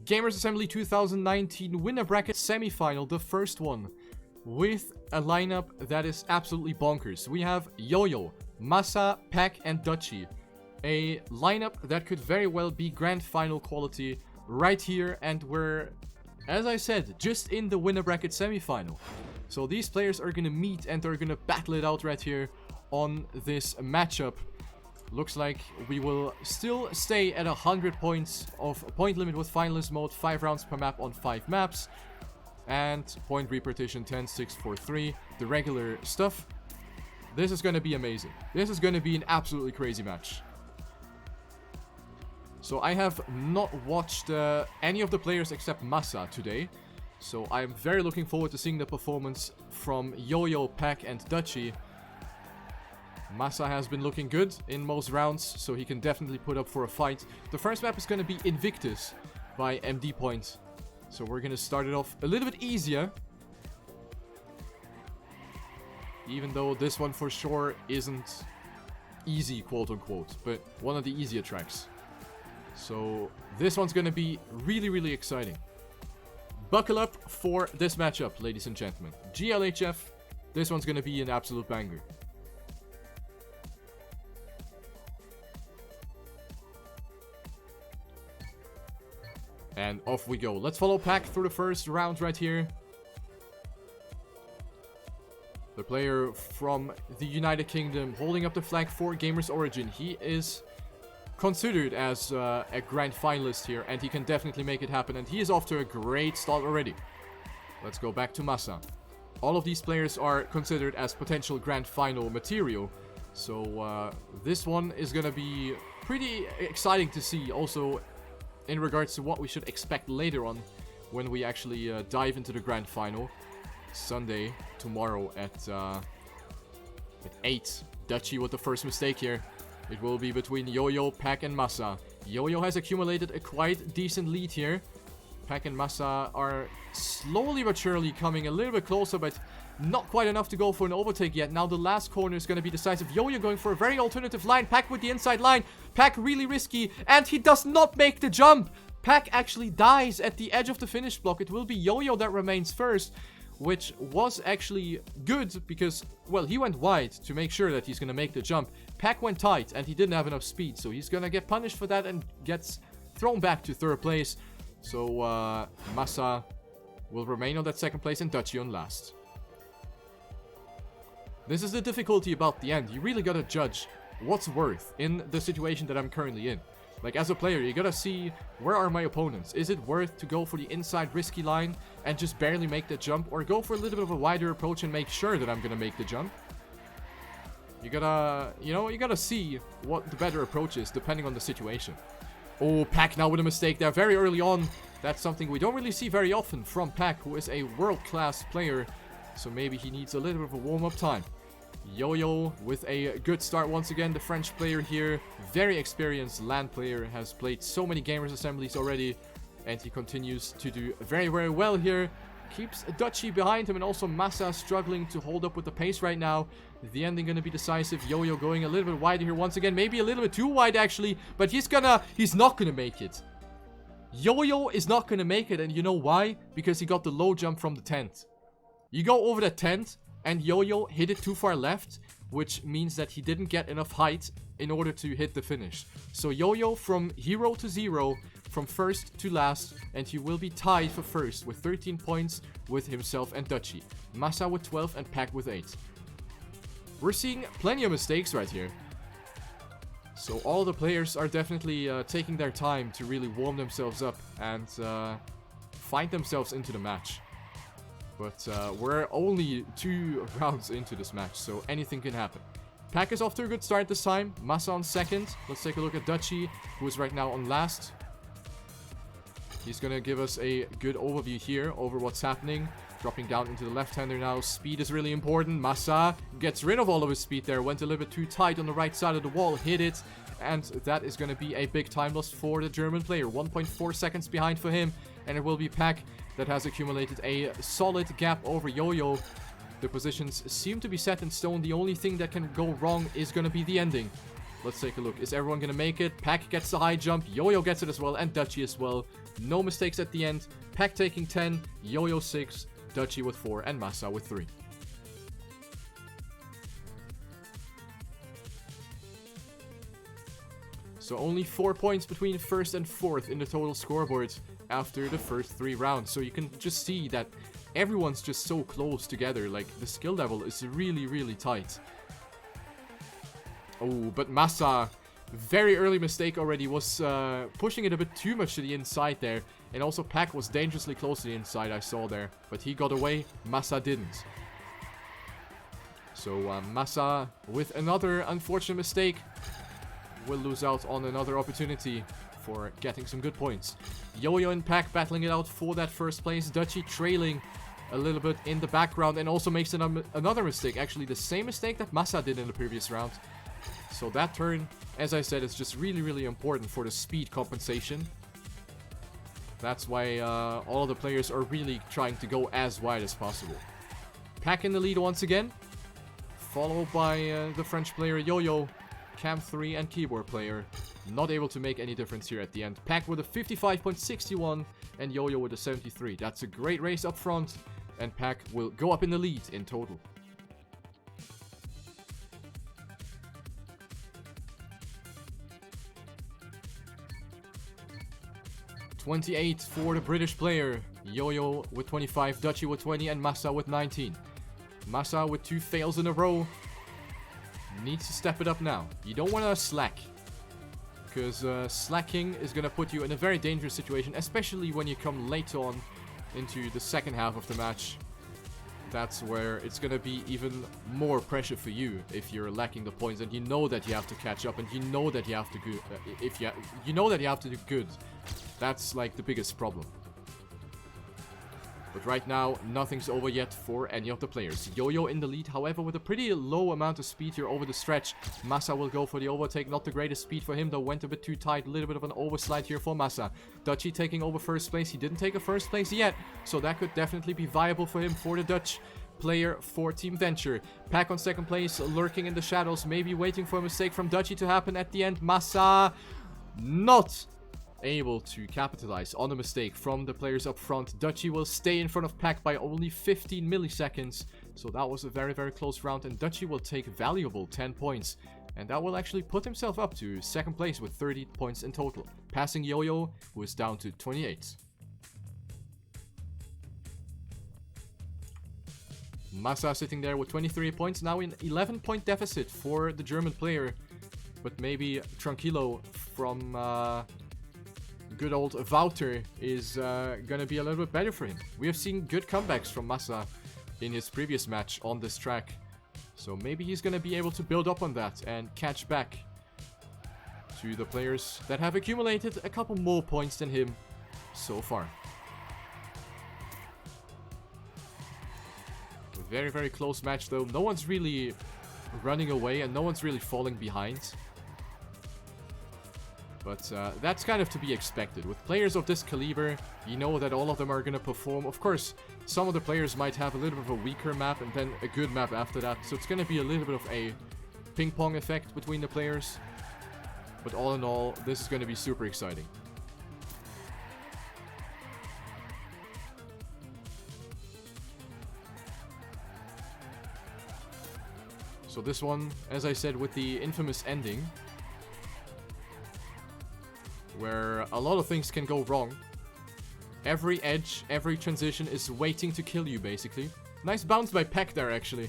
Gamers Assembly 2019 winner bracket semi-final, the first one, with a lineup that is absolutely bonkers. We have YoYo, Massa, Pack, and Dutchy. A lineup that could very well be grand final quality right here, and we're, as I said, just in the winner bracket semi-final. So these players are gonna meet and they're gonna battle it out right here on this matchup. Looks like we will still stay at 100 points of point limit with Finalist mode, 5 rounds per map on 5 maps. And point repartition 10, 6, 4, 3, the regular stuff. This is going to be amazing. This is going to be an absolutely crazy match. So I have not watched any of the players except Massa today. So I'm very looking forward to seeing the performance from YoYo, Pack, and Dutchy. Massa has been looking good in most rounds, so he can definitely put up for a fight. The first map is going to be Invictus by MD Point. So we're going to start it off a little bit easier. Even though this one for sure isn't easy, quote unquote, but one of the easier tracks. So this one's going to be really, really exciting. Buckle up for this matchup, ladies and gentlemen. GLHF, this one's going to be an absolute banger. And off we go. Let's follow Pack through the first round right here. The player from the United Kingdom holding up the flag for Gamers Origin. He is considered as a grand finalist here, and he can definitely make it happen. And he is off to a great start already. Let's go back to Massa. All of these players are considered as potential grand final material. So this one is going to be pretty exciting to see. Also, in regards to what we should expect later on when we actually dive into the grand final. Sunday, tomorrow at 8. Dutchy with the first mistake here. It will be between YoYo, Pack, and Massa. YoYo has accumulated a quite decent lead here. Pack and Massa are slowly but surely coming a little bit closer, but not quite enough to go for an overtake yet. Now the last corner is going to be decisive. YoYo going for a very alternative line. Pack with the inside line. Pack really risky, and he does not make the jump. Pack actually dies at the edge of the finish block. It will be YoYo that remains first, which was actually good because, well, he went wide to make sure that he's going to make the jump. Pack went tight, and he didn't have enough speed, so he's going to get punished for that and gets thrown back to third place. So Massa will remain on that second place and Dutchy on last. This is the difficulty about the end. You really gotta judge what's worth in the situation that I'm currently in. Like, as a player, you gotta see, where are my opponents? Is it worth to go for the inside risky line and just barely make the jump, or go for a little bit of a wider approach and make sure that I'm gonna make the jump? You gotta, you gotta see what the better approach is depending on the situation. Oh, Pack now with a mistake there very early on. That's something we don't really see very often from Pack, who is a world-class player. So maybe he needs a little bit of a warm-up time. YoYo with a good start once again. The French player here, very experienced LAN player, has played so many Gamers Assemblies already. And he continues to do very, very well here. Keeps Dutchy behind him, and also Massa struggling to hold up with the pace right now. The ending going to be decisive. YoYo going a little bit wider here once again. Maybe a little bit too wide actually, but he's not gonna make it. YoYo is not gonna make it, and you know why? Because he got the low jump from the tent. You go over the tent, and YoYo hit it too far left, which means that he didn't get enough height in order to hit the finish. So YoYo from hero to zero, from first to last, and he will be tied for first with 13 points with himself and Dutchy. Massa with 12 and Pack with 8. We're seeing plenty of mistakes right here. So all the players are definitely taking their time to really warm themselves up and find themselves into the match. But we're only 2 rounds into this match, so anything can happen. Pack is off to a good start this time. Massa on second. Let's take a look at Dutchy, who is right now on last. He's going to give us a good overview here over what's happening. Dropping down into the left-hander now. Speed is really important. Massa gets rid of all of his speed there. Went a little bit too tight on the right side of the wall. Hit it. And that is going to be a big time loss for the German player. 1.4 seconds behind for him. And it will be Pack that has accumulated a solid gap over YoYo. The positions seem to be set in stone. The only thing that can go wrong is going to be the ending. Let's take a look. Is everyone going to make it? Pack gets the high jump. YoYo gets it as well. And Dutchy as well. No mistakes at the end. Pack taking 10, YoYo 6, Dutchy with 4, and Massa with 3. So only 4 points between first and fourth in the total scoreboard after the first 3 rounds. So you can just see that everyone's just so close together. Like, the skill level is really, really tight. Oh, but Massa, very early mistake already, was pushing it a bit too much to the inside there. And also Pack was dangerously close to the inside, I saw there. But he got away, Massa didn't. So Massa, with another unfortunate mistake, will lose out on another opportunity for getting some good points. YoYo and Pack battling it out for that first place. Dutchy trailing a little bit in the background and also makes another mistake. Actually, the same mistake that Massa did in the previous round. So that turn, as I said, is just really, really important for the speed compensation. That's why all of the players are really trying to go as wide as possible. Pack in the lead once again, followed by the French player YoYo, Cam 3 and keyboard player. Not able to make any difference here at the end. Pack with a 55.61 and YoYo with a 73. That's a great race up front, and Pack will go up in the lead in total. $28 for the British player. YoYo with 25, Dutchy with 20, and Massa with 19. Massa with 2 fails in a row. Needs to step it up now. You don't want to slack, because slacking is going to put you in a very dangerous situation, especially when you come late on into the second half of the match. That's where it's going to be even more pressure for you if you're lacking the points, and you know that you have to catch up, and you know that you have to you know that you have to do good. That's like the biggest problem. But right now, nothing's over yet for any of the players. YoYo in the lead, however, with a pretty low amount of speed here over the stretch. Massa will go for the overtake. Not the greatest speed for him, though. Went a bit too tight. A little bit of an overslide here for Massa. Dutchy taking over first place. He didn't take a first place yet, so that could definitely be viable for him, for the Dutch player for Team Venture. Pack on second place, lurking in the shadows, maybe waiting for a mistake from Dutchy to happen at the end. Massa not able to capitalize on a mistake from the players up front. Dutchy will stay in front of Pack by only 15 milliseconds. So that was a very, very close round, and Dutchy will take valuable 10 points. And that will actually put himself up to second place with 30 points in total, passing YoYo, who is down to 28. Massa sitting there with 23 points, now in 11-point deficit for the German player. But maybe Tranquilo from good old Wouter is gonna be a little bit better for him. We have seen good comebacks from Massa in his previous match on this track. So maybe he's gonna be able to build up on that and catch back to the players that have accumulated a couple more points than him so far. A very, very close match though. No one's really running away and no one's really falling behind. But that's kind of to be expected. With players of this caliber, you know that all of them are going to perform. Of course, some of the players might have a little bit of a weaker map and then a good map after that. So it's going to be a little bit of a ping pong effect between the players. But all in all, this is going to be super exciting. So this one, as I said, with the infamous ending, where a lot of things can go wrong. Every edge, every transition is waiting to kill you, basically. Nice bounce by Peck there, actually.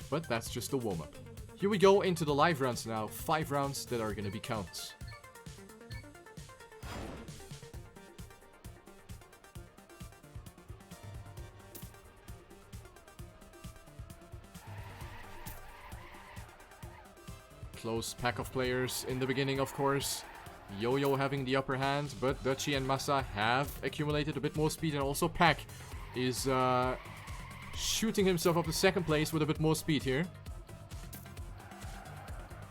But that's just the warm-up. Here we go into the live rounds now. 5 rounds that are going to be counts. Close pack of players in the beginning, of course. YoYo having the upper hand, but Dutchy and Massa have accumulated a bit more speed, and also Pack is shooting himself up to second place with a bit more speed here.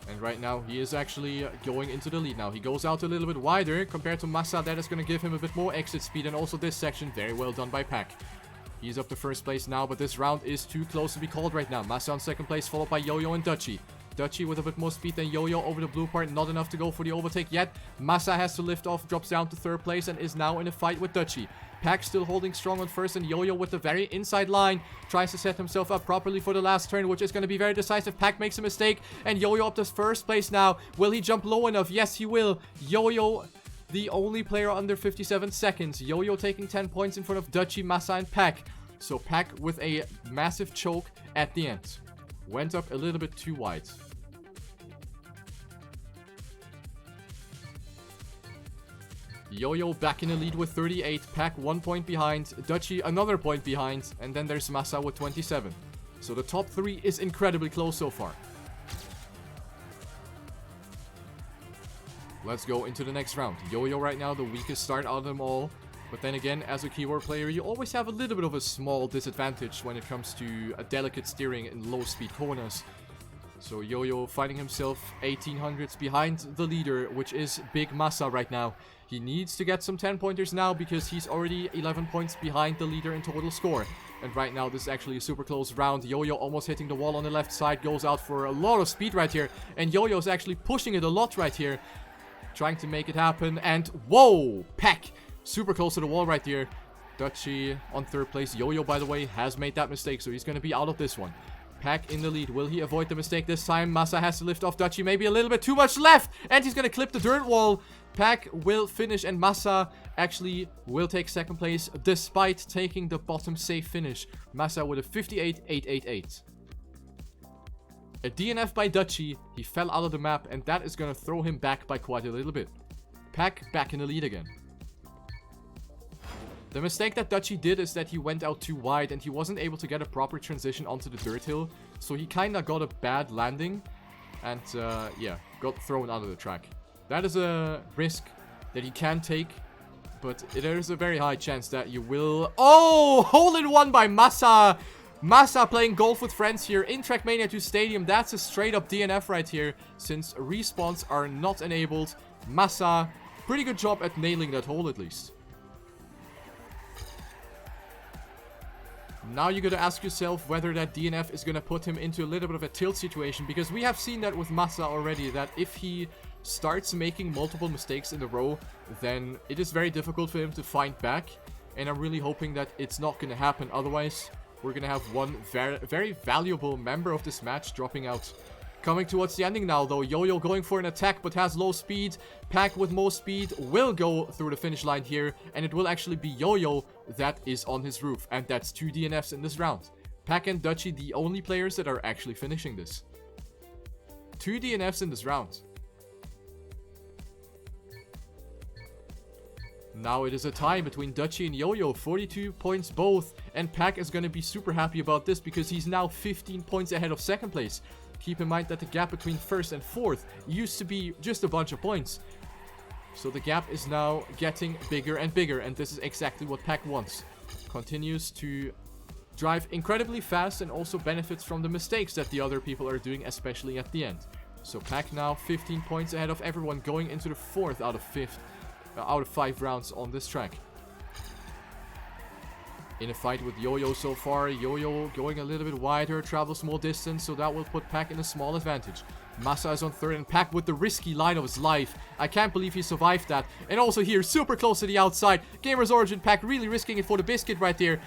And right now, he is actually going into the lead now. He goes out a little bit wider compared to Massa. That is going to give him a bit more exit speed, and also this section, very well done by Pack. He is up to first place now, but this round is too close to be called right now. Massa on second place, followed by YoYo and Dutchy. Dutchy with a bit more speed than YoYo over the blue part. Not enough to go for the overtake yet. Massa has to lift off, drops down to 3rd place, and is now in a fight with Dutchy. Pack still holding strong on 1st, and YoYo with the very inside line tries to set himself up properly for the last turn, which is going to be very decisive. Pack makes a mistake, and YoYo up to 1st place now. Will he jump low enough? Yes, he will. YoYo, the only player under 57 seconds. YoYo taking 10 points in front of Dutchy, Massa, and Pack. So Pack with a massive choke at the end. Went up a little bit too wide. YoYo back in the lead with 38. Pack 1 point behind. Dutchy another point behind. And then there's Massa with 27. So the top 3 is incredibly close so far. Let's go into the next round. YoYo right now the weakest start out of them all. But then again, as a keyboard player, you always have a little bit of a small disadvantage when it comes to a delicate steering in low speed corners. So YoYo finding himself 1800s behind the leader, which is Big Massa right now. He needs to get some 10 pointers now because he's already 11 points behind the leader in total score. And right now this is actually a super close round. YoYo almost hitting the wall on the left side, goes out for a lot of speed right here. And YoYo is actually pushing it a lot right here, trying to make it happen. And whoa, Pack super close to the wall right there. Dutchy on 3rd place. YoYo, by the way, has made that mistake, so he's going to be out of this one. Pack in the lead. Will he avoid the mistake this time? Massa has to lift off Dutchy. Maybe a little bit too much left. And he's going to clip the dirt wall. Pack will finish, and Massa actually will take 2nd place despite taking the bottom safe finish. Massa with a 58.888. A DNF by Dutchy. He fell out of the map, and that is going to throw him back by quite a little bit. Pack back in the lead again. The mistake that Dutchy did is that he went out too wide and he wasn't able to get a proper transition onto the dirt hill. So he kind of got a bad landing and, yeah, got thrown out of the track. That is a risk that he can take, but there is a very high chance that you will... Oh! Hole-in-one by Massa! Massa playing golf with friends here in TrackMania² Stadium. That's a straight-up DNF right here, since respawns are not enabled. Massa, pretty good job at nailing that hole at least. Now you gotta ask yourself whether that DNF is gonna put him into a little bit of a tilt situation, because we have seen that with Massa already, that if he starts making multiple mistakes in a row, then it is very difficult for him to find back, and I'm really hoping that it's not gonna happen. Otherwise, we're gonna have one very valuable member of this match dropping out. Coming towards the ending now, though. YoYo going for an attack, but has low speed. Pack with more speed will go through the finish line here. And it will actually be YoYo that is on his roof. And that's 2 DNFs in this round. Pack and Dutchy, the only players that are actually finishing this. 2 DNFs in this round. Now it is a tie between Dutchy and YoYo. 42 points both. And Pack is going to be super happy about this because he's now 15 points ahead of 2nd place. Keep in mind that the gap between 1st and 4th used to be just a bunch of points. So the gap is now getting bigger and bigger, and this is exactly what Pack wants. Continues to drive incredibly fast and also benefits from the mistakes that the other people are doing, especially at the end. So Pack now 15 points ahead of everyone, going into the 4th out of 5 rounds on this track. In a fight with YoYo so far. YoYo going a little bit wider, travels more distance, so that will put Pack in a small advantage. Massa is on 3rd, and Pack with the risky line of his life. I can't believe he survived that. And also here, super close to the outside. Gamer's Origin. Pack really risking it for the biscuit right there.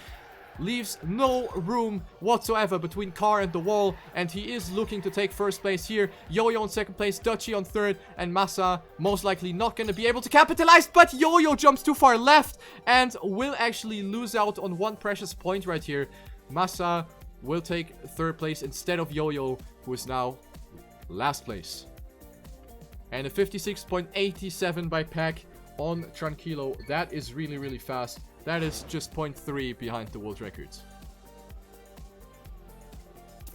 Leaves no room whatsoever between car and the wall, and he is looking to take 1st place here. YoYo on 2nd place, Dutchy on 3rd, and Massa most likely not going to be able to capitalize, but YoYo jumps too far left and will actually lose out on 1 precious point right here. Massa will take 3rd place instead of YoYo, who is now last place. And a 56.87 by Pack on Tranquilo. That is really fast. That is just 0.3 behind the world records.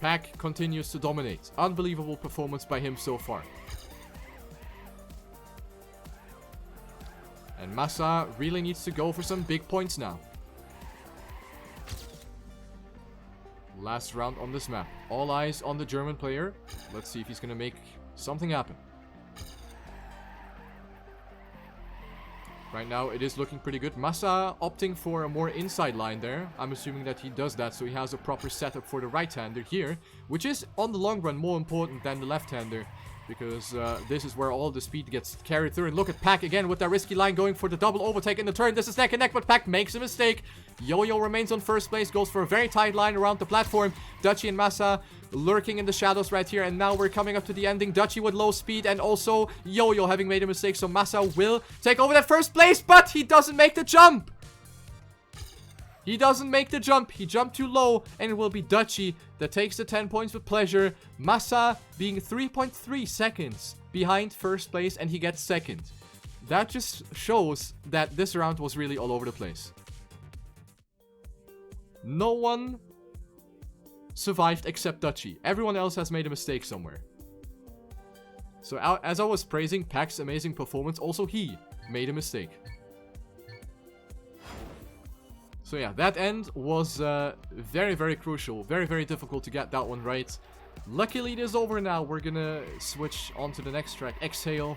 Pack continues to dominate. Unbelievable performance by him so far. And Massa really needs to go for some big points now. Last round on this map. All eyes on the German player. Let's see if he's gonna make something happen. Right now, it is looking pretty good. Massa opting for a more inside line there. I'm assuming that he does that, so he has a proper setup for the right-hander here, which is, on the long run, more important than the left-hander, because this is where all the speed gets carried through. And look at Pack again with that risky line going for the double overtake in the turn. This is neck and neck, but Pack makes a mistake. YoYo remains on first place, goes for a very tight line around the platform. Dutchy and Massa lurking in the shadows right here, and now we're coming up to the ending. Dutchy with low speed, and also YoYo having made a mistake, so Massa will take over that first place, but he doesn't make the jump. He doesn't make the jump. He jumped too low, and it will be Dutchy that takes the 10 points with pleasure. Massa being 3.3 seconds behind first place, and he gets second. That just shows that this round was really all over the place. No one survived except Dutchy. Everyone else has made a mistake somewhere. So as I was praising Pack's amazing performance, also he made a mistake. So yeah, that end was very, very crucial. Very, very difficult to get that one right. Luckily, it is over now. We're gonna switch on to the next track, Exhale,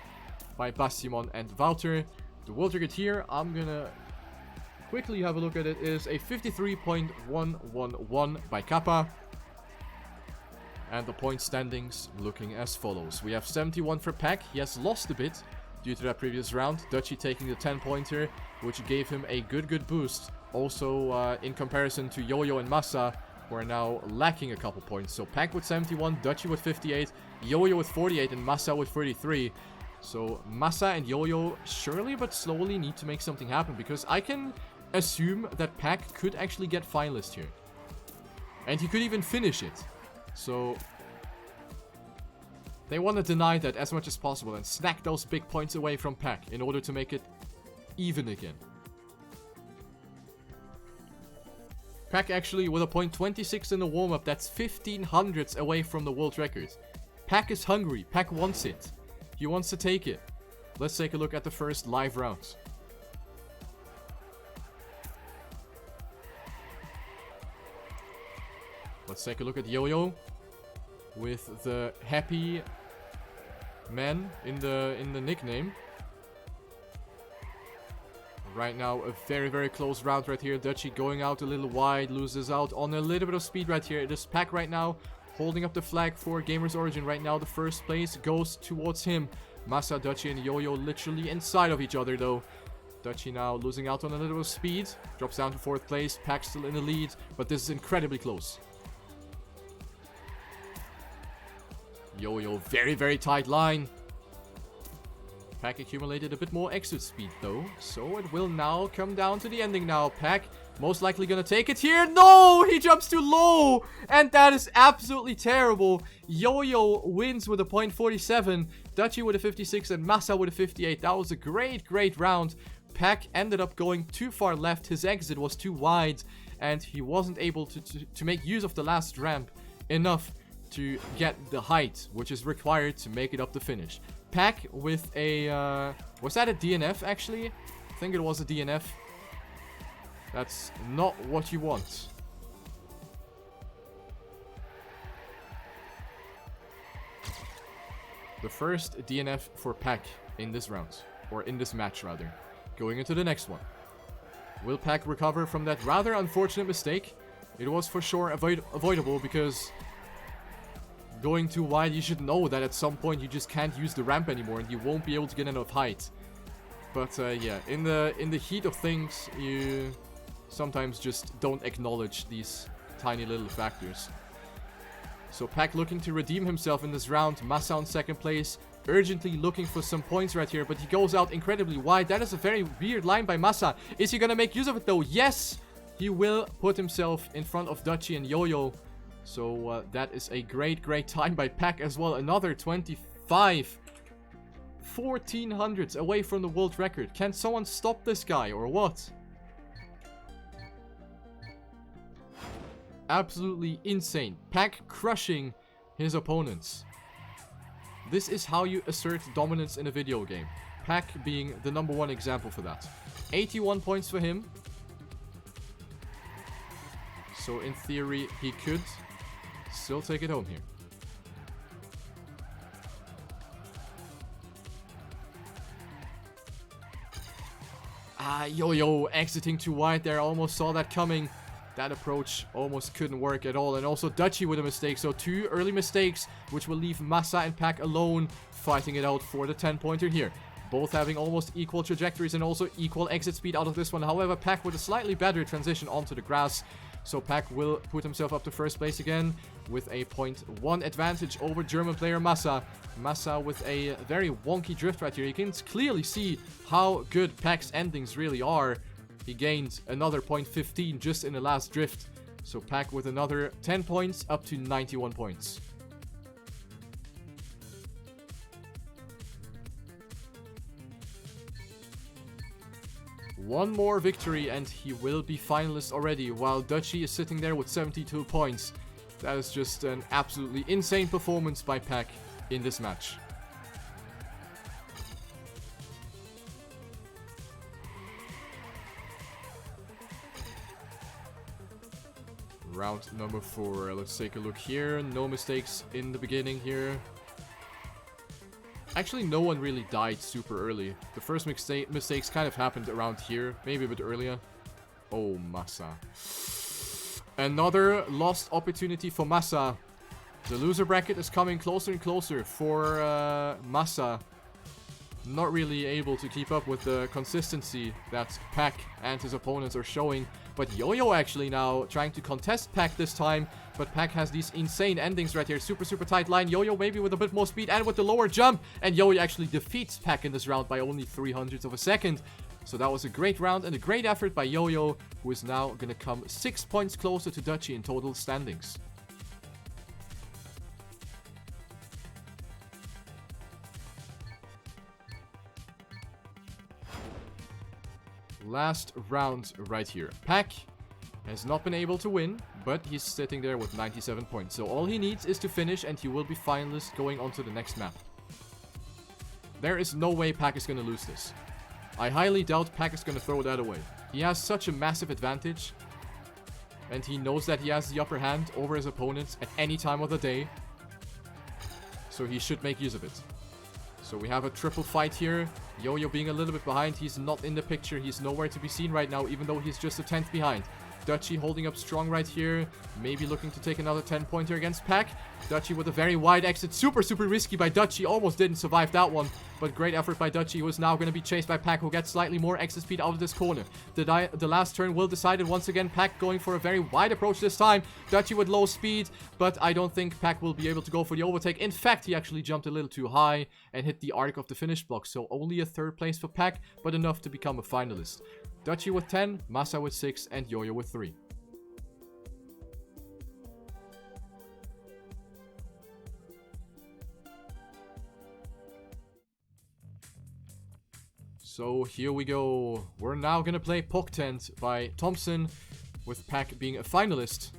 by Bastimon and Wouter. The world record here, I'm gonna quickly have a look at it, is a 53.111 by Kappa. And the point standings looking as follows. We have 71 for Pack. He has lost a bit due to that previous round. Dutchy taking the 10-pointer, which gave him a good boost. Also, in comparison to YoYo and Massa, who are now lacking a couple points. So Pack with 71, Dutchy with 58, YoYo with 48, and Massa with 33. So Massa and YoYo surely but slowly need to make something happen, because I can assume that Pack could actually get Finalist here. And he could even finish it. So they want to deny that as much as possible and snack those big points away from Pack in order to make it even again. Pack actually with a point 26 in the warm-up, that's 1500ths away from the world record. Pack is hungry. Pack wants it. He wants to take it. Let's take a look at the first live round. Let's take a look at YoYo with the happy man in the nickname. Right now, a very, very close round right here. Dutchy going out a little wide, loses out on a little bit of speed right here. It is Pack right now, holding up the flag for Gamers Origin. Right now, the first place goes towards him. Massa, Dutchy, and YoYo literally inside of each other, though. Dutchy now losing out on a little bit of speed. Drops down to 4th place. Pack still in the lead, but this is incredibly close. YoYo, very, very tight line. Pack accumulated a bit more exit speed though, so it will now come down to the ending now. Pack most likely gonna take it here. No, he jumps too low, and that is absolutely terrible. YoYo wins with a point 47, Dutchy with a 56, and Massa with a 58. That was a great round. Pack ended up going too far left. His exit was too wide, and he wasn't able to make use of the last ramp enough to get the height which is required to make it up the finish. Pack with a was that a DNF actually? I think it was a DNF. That's not what you want. The first DNF for Pack in this round, or in this match rather. Going into the next one. Will Pack recover from that rather unfortunate mistake? It was for sure avoidable, because going too wide, you should know that at some point you just can't use the ramp anymore and you won't be able to get enough height. But yeah, in the heat of things, you sometimes just don't acknowledge these tiny little factors. So Pack looking to redeem himself in this round. Massa on 2nd place, urgently looking for some points right here, but he goes out incredibly wide. That is a very weird line by Massa. Is he gonna make use of it though? Yes! He will put himself in front of Dutchy and YoYo. So that is a great time by Pack as well. Another 25. 1400s away from the world record. Can someone stop this guy or what? Absolutely insane. Pack crushing his opponents. This is how you assert dominance in a video game. Pack being the #1 example for that. 81 points for him. So in theory, he could still take it home here. YoYo exiting too wide there. Almost saw that coming. That approach almost couldn't work at all. And also Dutchy with a mistake. So 2 early mistakes, which will leave Massa and Pack alone, fighting it out for the 10-pointer here. Both having almost equal trajectories and also equal exit speed out of this one. However, Pack with a slightly better transition onto the grass. So Pack will put himself up to first place again with a 0.1 advantage over German player Massa. Massa with a very wonky drift right here. You can clearly see how good Pack's endings really are. He gained another 0.15 just in the last drift. So Pack with another 10 points up to 91 points. One more victory and he will be finalist already, while Dutchy is sitting there with 72 points. That is just an absolutely insane performance by Pack in this match. Round number 4. Let's take a look here. No mistakes in the beginning here. Actually, no one really died super early. The first mistakes kind of happened around here. Maybe a bit earlier. Oh, Massa. Another lost opportunity for Massa. The loser bracket is coming closer and closer for Massa. Not really able to keep up with the consistency that Pack and his opponents are showing. But YoYo actually now trying to contest Pack this time. But Pack has these insane endings right here. Super tight line. YoYo maybe with a bit more speed and with the lower jump. And YoYo actually defeats Pack in this round by only 0.03 of a second. So that was a great round and a great effort by YoYo, who is now going to come 6 points closer to Dutchy in total standings. Last round right here. Pack has not been able to win, but he's sitting there with 97 points. So all he needs is to finish and he will be finalist going on to the next map. There is no way Pack is going to lose this. I highly doubt Pack is going to throw that away. He has such a massive advantage. And he knows that he has the upper hand over his opponents at any time of the day. So he should make use of it. So we have a triple fight here. YoYo being a little bit behind. He's not in the picture. He's nowhere to be seen right now, even though he's just a 10th behind. Dutchy holding up strong right here. Maybe looking to take another 10-pointer against Pack. Dutchy with a very wide exit. Super risky by Dutchy. Almost didn't survive that one. But great effort by Dutchy, who is now going to be chased by Pack, who gets slightly more exit speed out of this corner. The last turn will decide it once again. Pack going for a very wide approach this time. Dutchy with low speed, but I don't think Pack will be able to go for the overtake. In fact, he actually jumped a little too high and hit the arc of the finish block. So only a 3rd place for Pack, but enough to become a finalist. Dutchy with 10, Massa with 6, and YoYo with 3. So here we go. We're now gonna play Poc by Thompson, with Pack being a finalist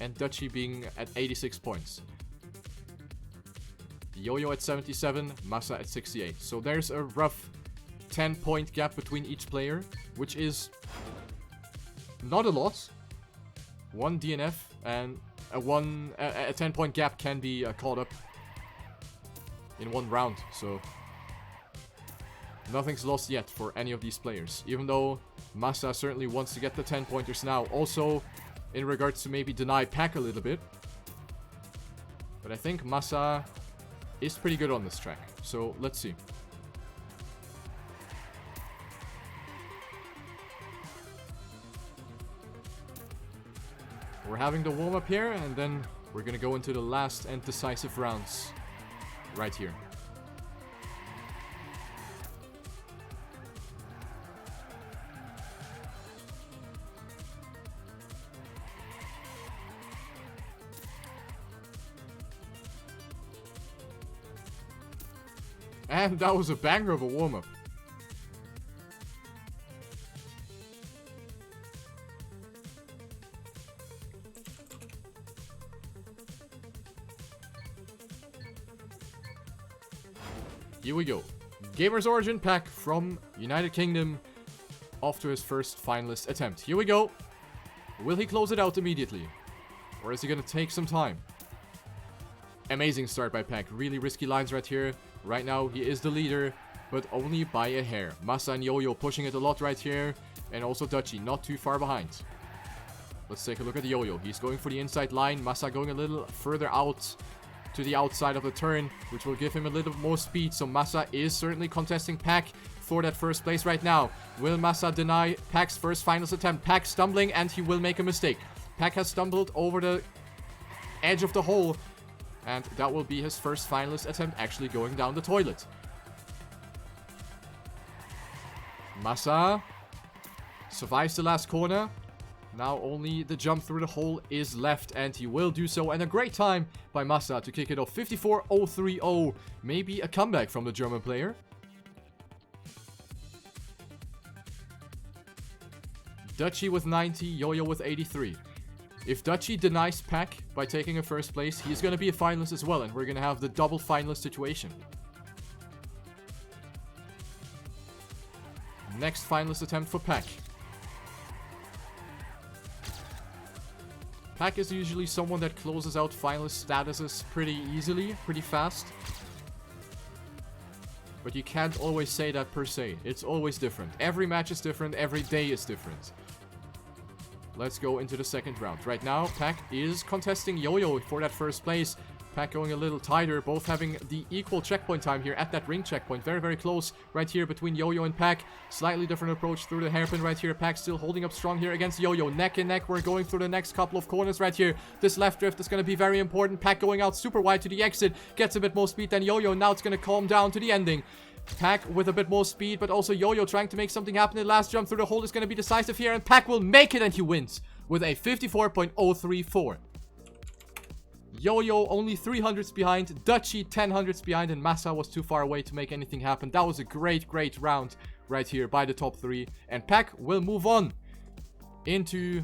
and Dutchy being at 86 points. YoYo at 77, Massa at 68. So there's a rough 10-point gap between each player, which is not a lot. 1 DNF and a 10-point gap can be caught up in 1 round. So nothing's lost yet for any of these players, even though Massa certainly wants to get the 10-pointers now. Also, in regards to maybe deny Pack a little bit. But I think Massa is pretty good on this track. So, let's see. We're having the warm-up here, and then we're gonna go into the last and decisive rounds right here. And that was a banger of a warm-up. Here we go. Gamers Origin Pack from United Kingdom, off to his first finalist attempt. Here we go. Will he close it out immediately? Or is he gonna take some time? Amazing start by Pack. Really risky lines right here. Right now, he is the leader. but only by a hair. Massa and YoYo pushing it a lot right here, and also Dutchy not too far behind. Let's take a look at YoYo. He's going for the inside line. Massa going a little further out to the outside of the turn, which will give him a little more speed. So Massa is certainly contesting Pack for that first place right now. Will Massa deny Pack's first finals attempt? Pack stumbling, and he will make a mistake. Pack has stumbled over the edge of the hole, and that will be his first finalist attempt actually going down the toilet. Massa survives the last corner. Now only the jump through the hole is left, and he will do so. And a great time by Massa to kick it off. 54.030. Maybe a comeback from the German player. Dutchy with 90, YoYo with 83. If Dutchy denies Pack by taking a first place, he's going to be a finalist as well, and we're going to have the double finalist situation. Next finalist attempt for Pack. Pack is usually someone that closes out finalist statuses pretty easily, pretty fast. But you can't always say that per se. It's always different. Every match is different, every day is different. Let's go into the second round. Right now, Pack is contesting YoYo for that first place. Pack going a little tighter, both having the equal checkpoint time here at that ring checkpoint. Very, very close right here between YoYo and Pack. Slightly different approach through the hairpin right here. Pack still holding up strong here against YoYo. Neck and neck, we're going through the next couple of corners right here. This left drift is going to be very important. Pack going out super wide to the exit. Gets a bit more speed than YoYo. Now it's going to calm down to the ending. Pack with a bit more speed, but also YoYo trying to make something happen. The last jump through the hole is going to be decisive here, and Pack will make it, and he wins with a 54.034. YoYo only 300s behind, Dutchy 1000s behind, and Massa was too far away to make anything happen. That was a great, great round right here by the top three, and Pack will move on into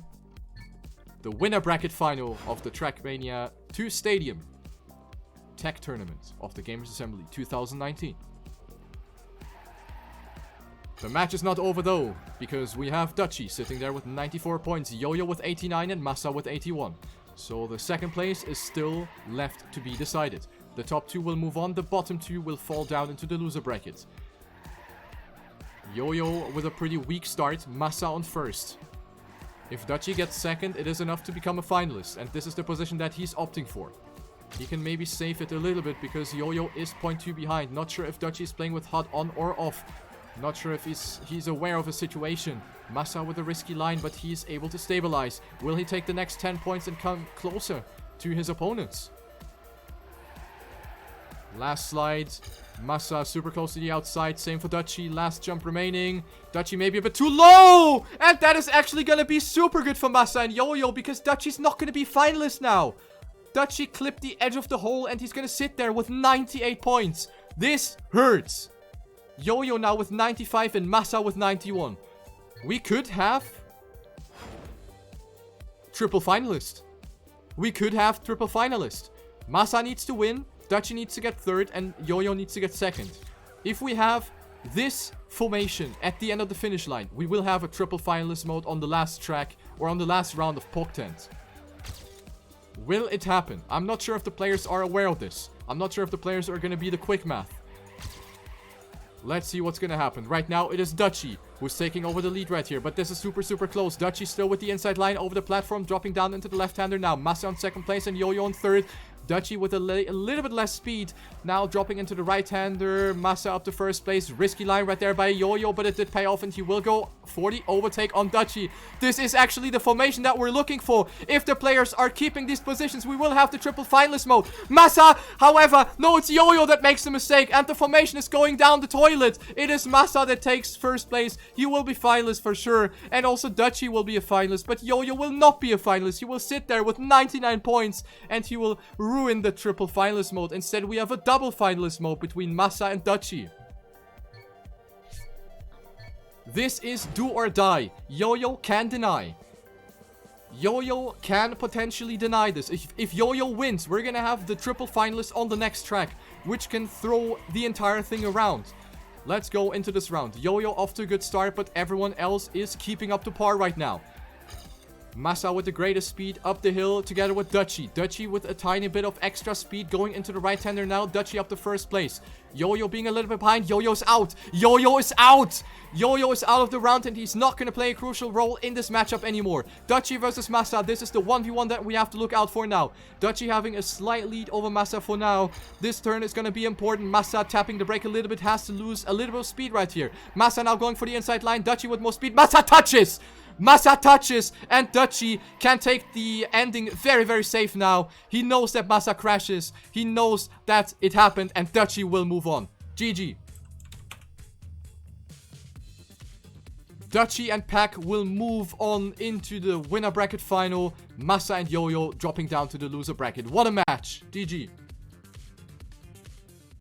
the winner bracket final of the TrackMania² Stadium Tech Tournament of the Gamers Assembly 2019. The match is not over though, because we have Dutchy sitting there with 94 points, YoYo with 89 and Massa with 81. So the second place is still left to be decided. The top two will move on, the bottom two will fall down into the loser bracket. YoYo with a pretty weak start, Massa on first. If Dutchy gets second, it is enough to become a finalist, and this is the position that he's opting for. He can maybe save it a little bit because YoYo is 0.2 behind. Not sure if Dutchy is playing with HUD on or off. Not sure if he's aware of a situation. Massa with a risky line, but he's able to stabilize. Will he take the next 10 points and come closer to his opponents? Last slide. Massa super close to the outside. Same for Dutchy. Last jump remaining. Dutchy maybe a bit too low. And that is actually going to be super good for Massa and YoYo because Dutchy's not going to be finalist now. Dutchy clipped the edge of the hole and he's going to sit there with 98 points. This hurts. YoYo now with 95 and Massa with 91. We could have triple finalist. We could have triple finalist. Massa needs to win, Dutchy needs to get third, and YoYo needs to get second. If we have this formation at the end of the finish line, we will have a triple finalist mode on the last track or on the last round of Poitiers. Will it happen? I'm not sure if the players are aware of this. I'm not sure if the players are going to be the quick math. Let's see what's going to happen. Right now, it is Dutchy who's taking over the lead right here. But this is super, super close. Dutchy still with the inside line over the platform, dropping down into the left-hander now. Massa on second place and YoYo on third. Dutchy with a little bit less speed. Now dropping into the right-hander. Massa up to first place. Risky line right there by YoYo, but it did pay off and he will go for the overtake on Dutchy. This is actually the formation that we're looking for. If the players are keeping these positions, we will have the triple finalist mode. Massa, however, no, it's YoYo that makes the mistake and the formation is going down the toilet. It is Massa that takes first place. He will be finalist for sure. And also Dutchy will be a finalist, but YoYo will not be a finalist. He will sit there with 99 points and he will ruin the triple finalist mode. Instead, we have a double finalist mode between Massa and Dutchy. This is do or die. YoYo can deny. YoYo can potentially deny this. If YoYo wins, we're gonna have the triple finalist on the next track, which can throw the entire thing around. Let's go into this round. YoYo off to a good start, but everyone else is keeping up to par right now. Massa with the greatest speed up the hill together with Dutchy. Dutchy with a tiny bit of extra speed going into the right-hander now. Dutchy up to first place. YoYo being a little bit behind. YoYo's out. YoYo is out. YoYo is out of the round and he's not going to play a crucial role in this matchup anymore. Dutchy versus Massa. This is the 1v1 that we have to look out for now. Dutchy having a slight lead over Massa for now. This turn is going to be important. Massa tapping the brake a little bit. Has to lose a little bit of speed right here. Massa now going for the inside line. Dutchy with more speed. Massa touches. Massa touches, and Dutchy can take the ending very, very safe now. He knows that Massa crashes. He knows that it happened, and Dutchy will move on. GG. Dutchy and Pack will move on into the winner bracket final. Massa and YoYo dropping down to the loser bracket. What a match. GG.